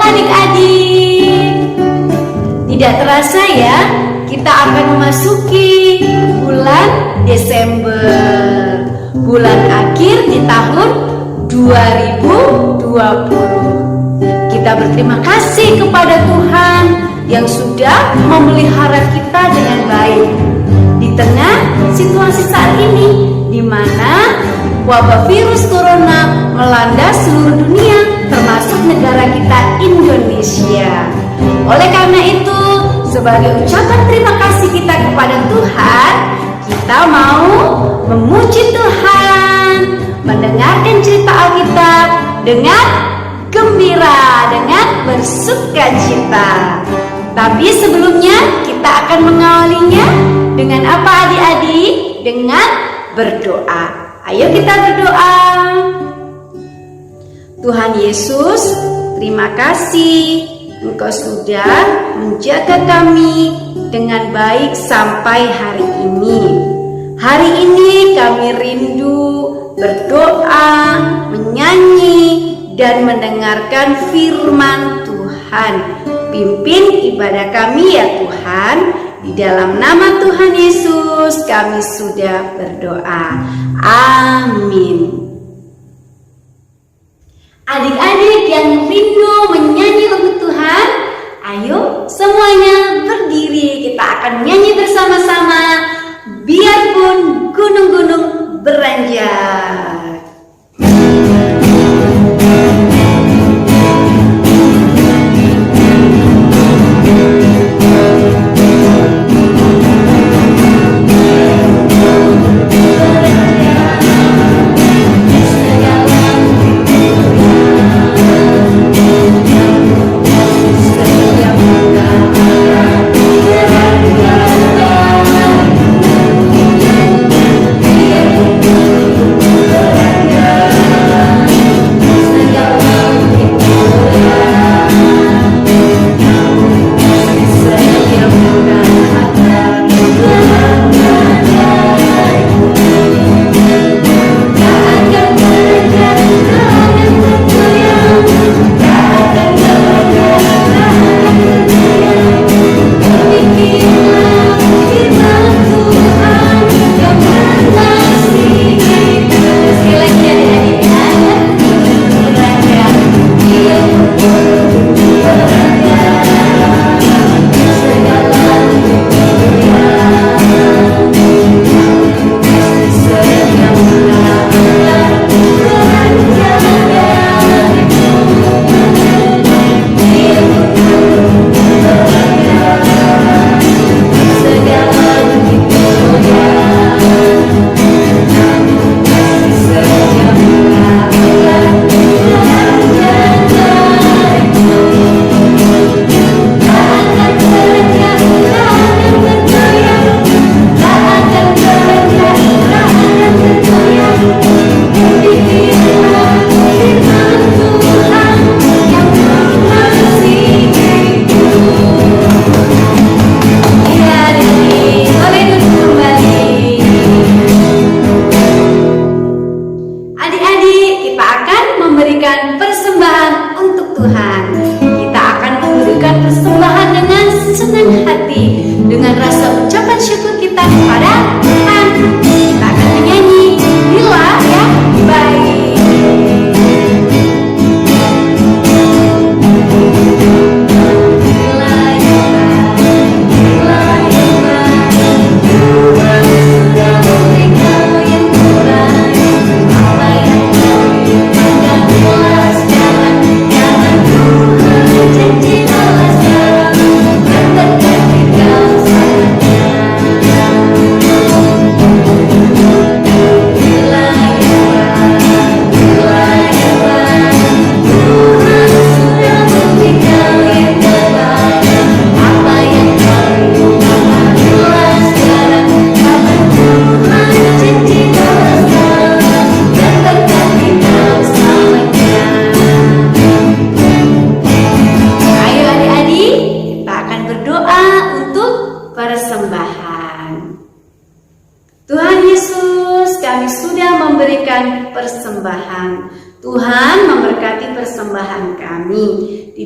adik-adik. Tidak terasa ya, kita akan memasuki bulan Desember, bulan akhir di tahun 2020. Kita berterima kasih kepada Tuhan yang sudah memelihara kita dengan baik di tengah situasi saat ini, di mana wabah virus corona melanda seluruh dunia, termasuk negara kita Indonesia. Oleh karena itu, sebagai ucapan terima kasih kita kepada Tuhan, kita mau memuji Tuhan, mendengarkan cerita Alkitab dengan gembira, dengan bersukacita. Tapi sebelumnya kita akan mengawalinya dengan apa adik-adik? Dengan berdoa. Ayo kita berdoa. Tuhan Yesus, terima kasih Engkau sudah menjaga kami dengan baik sampai hari ini. Hari ini kami rindu berdoa, menyanyi, dan mendengarkan firman Tuhan. Pimpin ibadah kami ya Tuhan. Di dalam nama Tuhan Yesus kami sudah berdoa. Amin. Adik-adik yang rindu menyanyi lagu Tuhan, ayo semuanya berdiri. Kita akan menyanyi bersama-sama. Biarpun gunung-gunung beranjak.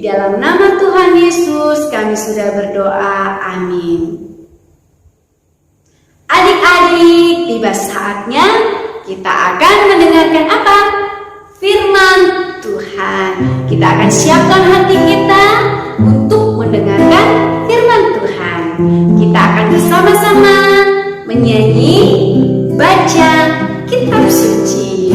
Di dalam nama Tuhan Yesus kami sudah berdoa, amin. Adik-adik, tiba saatnya kita akan mendengarkan apa? Firman Tuhan. Kita akan siapkan hati kita untuk mendengarkan firman Tuhan. Kita akan bersama-sama menyanyi, baca kitab suci.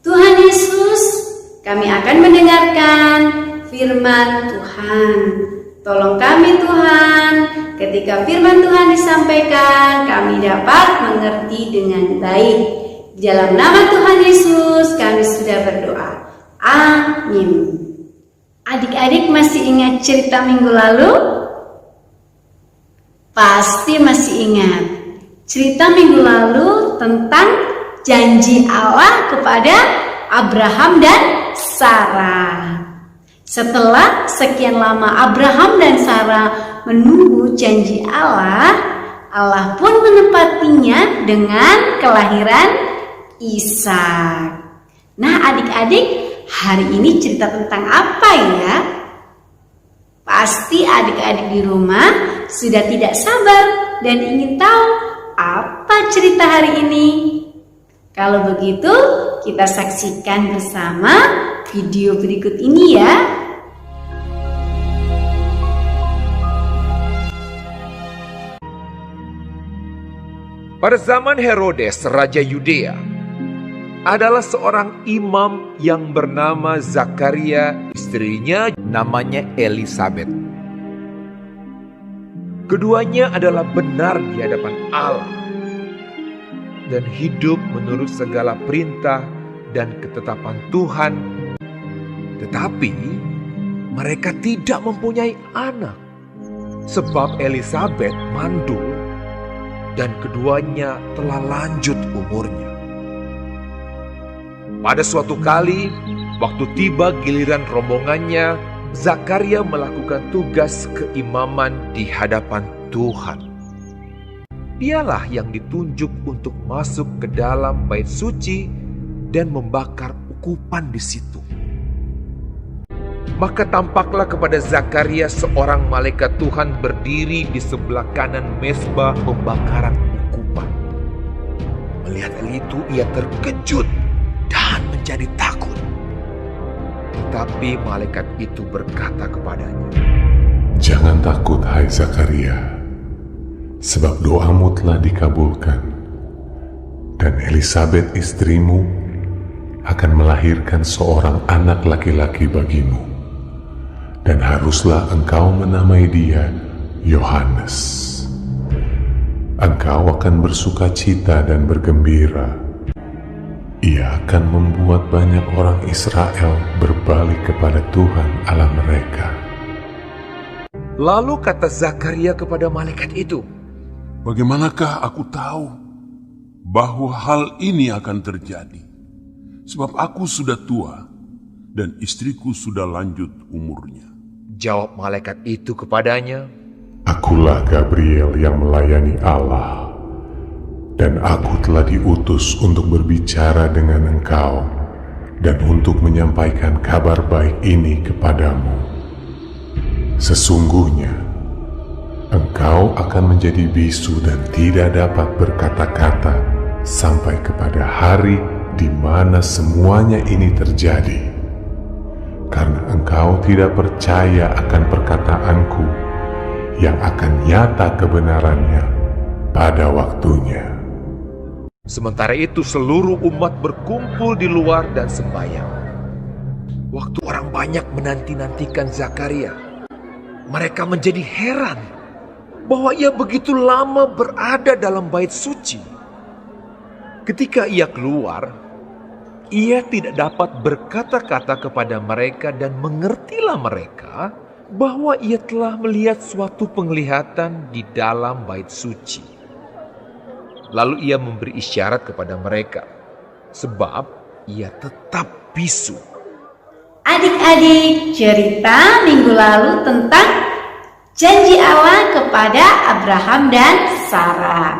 Tuhan Yesus, kami akan mendengarkan firman Tuhan. Tolong kami Tuhan, ketika firman Tuhan disampaikan, kami dapat mengerti dengan baik. Di dalam nama Tuhan Yesus, kami sudah berdoa. Amin. Adik-adik masih ingat cerita minggu lalu? Pasti masih ingat. Cerita minggu lalu tentang janji Allah kepada Abraham dan Sarah. Setelah sekian lama Abraham dan Sarah menunggu janji Allah, Allah pun menepatinya dengan kelahiran Ishak. Nah adik-adik, hari ini cerita tentang apa ya? Pasti adik-adik di rumah sudah tidak sabar dan ingin tahu apa cerita hari ini. Kalau begitu, kita saksikan bersama video berikut ini ya. Pada zaman Herodes, Raja Yudea, adalah seorang imam yang bernama Zakaria, istrinya namanya Elisabet. Keduanya adalah benar di hadapan Allah dan hidup menurut segala perintah dan ketetapan Tuhan. Tetapi mereka tidak mempunyai anak, sebab Elisabet mandul dan keduanya telah lanjut umurnya. Pada suatu kali, waktu tiba giliran rombongannya, Zakaria melakukan tugas keimaman di hadapan Tuhan. Dialah yang ditunjuk untuk masuk ke dalam bait suci dan membakar ukupan di situ. Maka tampaklah kepada Zakaria seorang malaikat Tuhan berdiri di sebelah kanan mezbah pembakaran ukupan. Melihat hal itu ia terkejut dan menjadi takut. Tetapi malaikat itu berkata kepadanya, "Jangan takut, hai Zakaria, sebab doamu telah dikabulkan, dan Elisabet istrimu akan melahirkan seorang anak laki-laki bagimu, dan haruslah engkau menamai dia Yohanes. Engkau akan bersuka cita dan bergembira. Ia akan membuat banyak orang Israel berbalik kepada Tuhan Allah mereka." Lalu kata Zakaria kepada malaikat itu, "Bagaimanakah aku tahu bahwa hal ini akan terjadi, sebab aku sudah tua dan istriku sudah lanjut umurnya. Jawab malaikat itu kepadanya, Akulah Gabriel yang melayani Allah, dan aku telah diutus untuk berbicara dengan engkau dan untuk menyampaikan kabar baik ini kepadamu. Sesungguhnya, engkau akan menjadi bisu dan tidak dapat berkata-kata sampai kepada hari di mana semuanya ini terjadi, karena engkau tidak percaya akan perkataanku yang akan nyata kebenarannya pada waktunya. Sementara itu seluruh umat berkumpul di luar dan sembahyang. Waktu orang banyak menanti-nantikan Zakaria, mereka menjadi heran bahwa ia begitu lama berada dalam bait suci. Ketika ia keluar, ia tidak dapat berkata-kata kepada mereka dan mengertilah mereka bahwa ia telah melihat suatu penglihatan di dalam bait suci. Lalu ia memberi isyarat kepada mereka, sebab ia tetap bisu. Adik-adik, cerita minggu lalu tentang janji Allah kepada Abraham dan Sarah.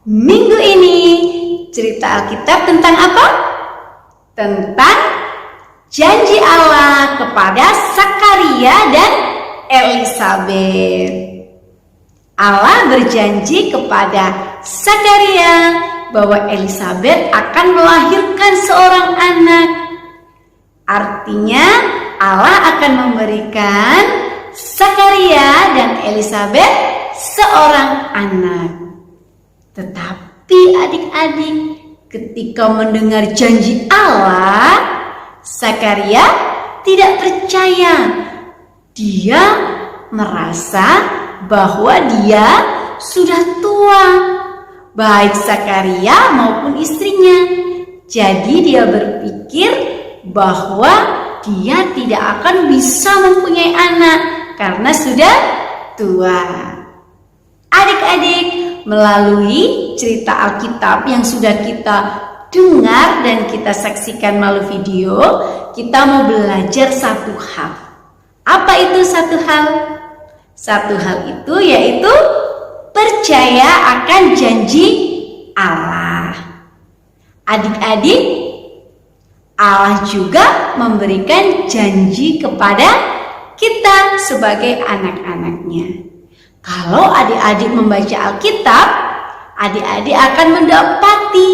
Minggu ini cerita Alkitab tentang apa? Tentang janji Allah kepada Zakaria dan Elisabet. Allah berjanji kepada Zakaria bahwa Elisabet akan melahirkan seorang anak. Artinya Allah akan memberikan Zakaria dan Elisabet seorang anak. Tetapi adik-adik, ketika mendengar janji Allah, Zakaria tidak percaya. Dia merasa bahwa dia sudah tua, baik Zakaria maupun istrinya. Jadi dia berpikir bahwa dia tidak akan bisa mempunyai anak karena sudah tua. Adik-adik, melalui cerita Alkitab yang sudah kita dengar dan kita saksikan melalui video, kita mau belajar satu hal. Apa itu satu hal? Satu hal itu yaitu percaya akan janji Allah. Adik-adik, Allah juga memberikan janji kepada kita sebagai anak-anaknya. Kalau adik-adik membaca Alkitab, adik-adik akan mendapati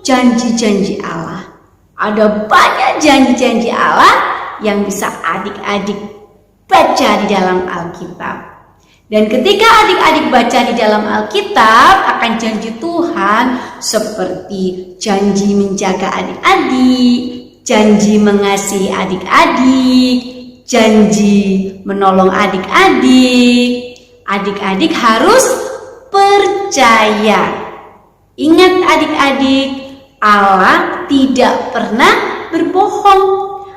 janji-janji Allah. Ada banyak janji-janji Allah yang bisa adik-adik baca di dalam Alkitab. Dan ketika adik-adik baca di dalam Alkitab akan janji Tuhan seperti janji menjaga adik-adik, janji mengasihi adik-adik, janji menolong adik-adik. Adik-adik harus percaya. Ingat adik-adik, Allah tidak pernah berbohong.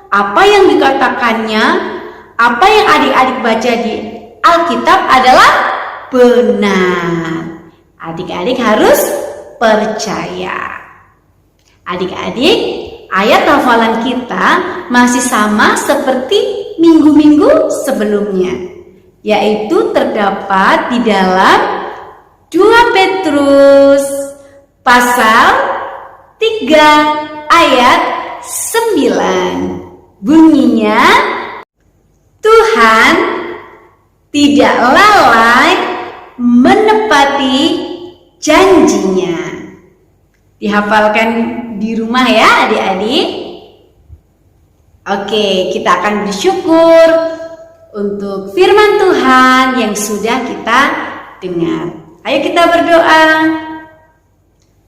Apa yang dikatakannya, apa yang adik-adik baca di Alkitab adalah benar. Adik-adik harus percaya. Adik-adik, ayat hafalan kita masih sama seperti minggu-minggu sebelumnya, yaitu terdapat di dalam 2 Petrus pasal 3 ayat 9. Bunyinya, Tuhan tidak lalai menepati janjinya. Dihafalkan di rumah ya adik-adik. Oke, kita akan bersyukur untuk firman Tuhan yang sudah kita dengar. Ayo kita berdoa.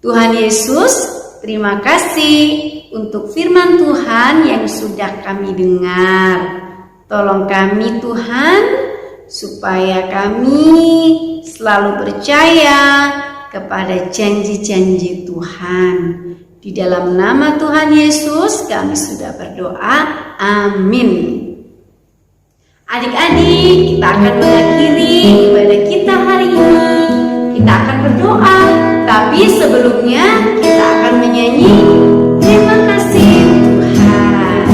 Tuhan Yesus, terima kasih untuk firman Tuhan yang sudah kami dengar. Tolong kami Tuhan, supaya kami selalu percaya kepada janji-janji Tuhan. Di dalam nama Tuhan Yesus kami sudah berdoa. Amin. Adik-adik, kita akan mengakhiri ibadah kita hari ini. Kita akan berdoa Tapi sebelumnya kita akan menyanyi terima kasih Tuhan.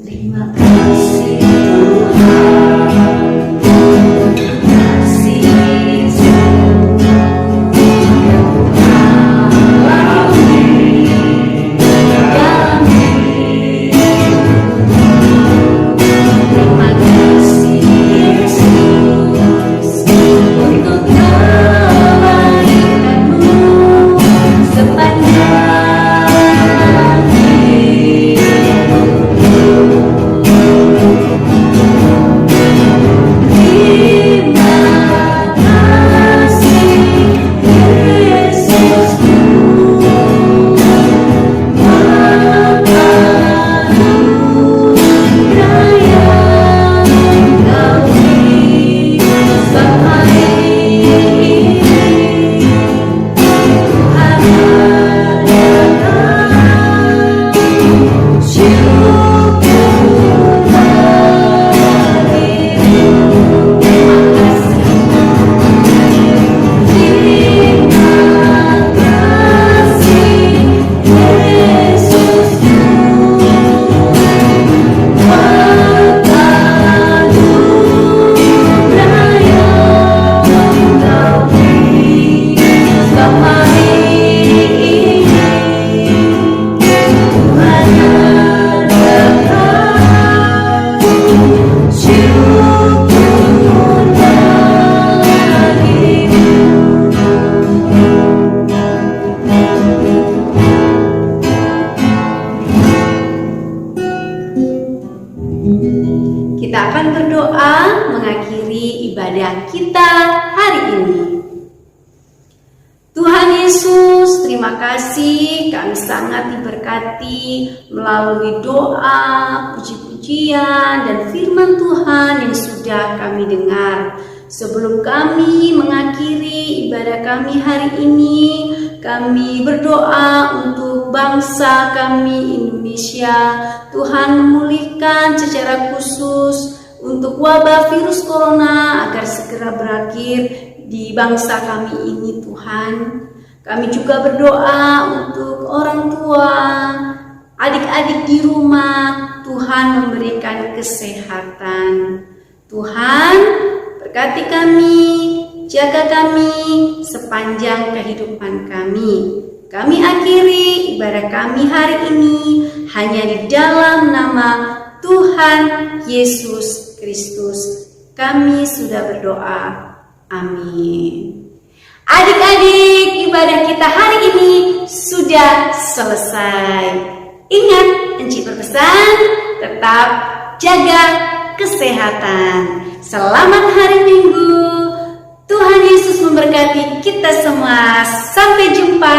Terima kasih Kita akan berdoa mengakhiri ibadah kita hari ini. Tuhan Yesus, terima kasih kami sangat diberkati melalui doa, puji-pujian, dan firman Tuhan yang sudah kami dengar. Sebelum kami mengakhiri ibadah kami hari ini, kami berdoa untuk bangsa kami Indonesia. Tuhan memulihkan secara khusus untuk wabah virus corona agar segera berakhir di bangsa kami ini Tuhan. Kami juga berdoa untuk orang tua, adik-adik di rumah. Tuhan memberikan kesehatan. Tuhan berkati kami, jaga kami sepanjang kehidupan kami. Kami akhiri ibadah kami hari ini hanya di dalam nama Tuhan Yesus Kristus. Kami sudah berdoa. Amin. Adik-adik, ibadah kita hari ini sudah selesai. Ingat, Enci berpesan, tetap jaga kesehatan. Selamat hari Minggu. Tuhan Yesus memberkati kita semua. Sampai jumpa.